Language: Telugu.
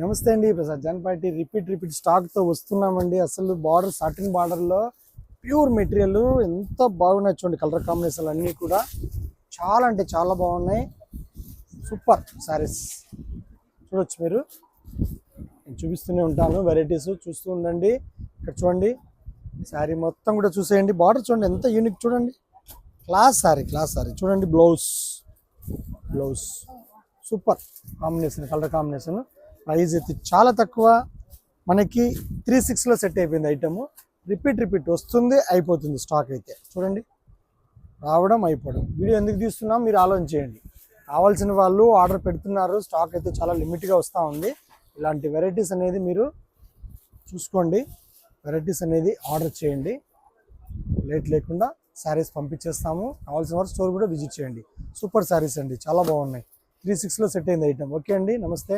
నమస్తే అండి. ప్రసాద్ జాన్ పార్టీ రిపీట్ స్టాక్తో వస్తున్నామండి. అసలు బార్డర్ సాటిన్ బార్డర్లో ప్యూర్ మెటీరియల్ ఎంత బాగున్నాయి చూడండి. కలర్ కాంబినేషన్లు అన్నీ కూడా చాలా అంటే చాలా బాగున్నాయి. సూపర్ శారీస్ చూడొచ్చు మీరు. నేను చూపిస్తూనే ఉంటాను, వెరైటీస్ చూస్తూ ఉండండి. ఇక్కడ చూడండి, శారీ మొత్తం కూడా చూసేయండి. బార్డర్ చూడండి ఎంత యూనిక్ చూడండి. క్లాస్ శారీ చూడండి. Blouse super combination, colour combination. Price అయితే చాలా తక్కువ, మనకి 3,600 సెట్ అయిపోయింది ఐటమ్. రిపీట్ వస్తుంది, అయిపోతుంది స్టాక్ అయితే. చూడండి, రావడం అయిపోవడం. వీడియో ఎందుకు తీస్తున్నాం మీరు ఆలోచన చేయండి. కావాల్సిన వాళ్ళు ఆర్డర్ పెడుతున్నారు. స్టాక్ అయితే చాలా లిమిట్గా వస్తూ ఉంది. ఇలాంటి వెరైటీస్ అనేది మీరు చూసుకోండి, వెరైటీస్ అనేది ఆర్డర్ చేయండి. లేట్ లేకుండా శారీస్ పంపించేస్తాము. కావాల్సిన వారు స్టోర్ కూడా విజిట్ చేయండి. సూపర్ శారీస్ అండి, చాలా బాగున్నాయి. 3,600 సెట్ అయింది ఐటమ్. ఓకే అండి, నమస్తే.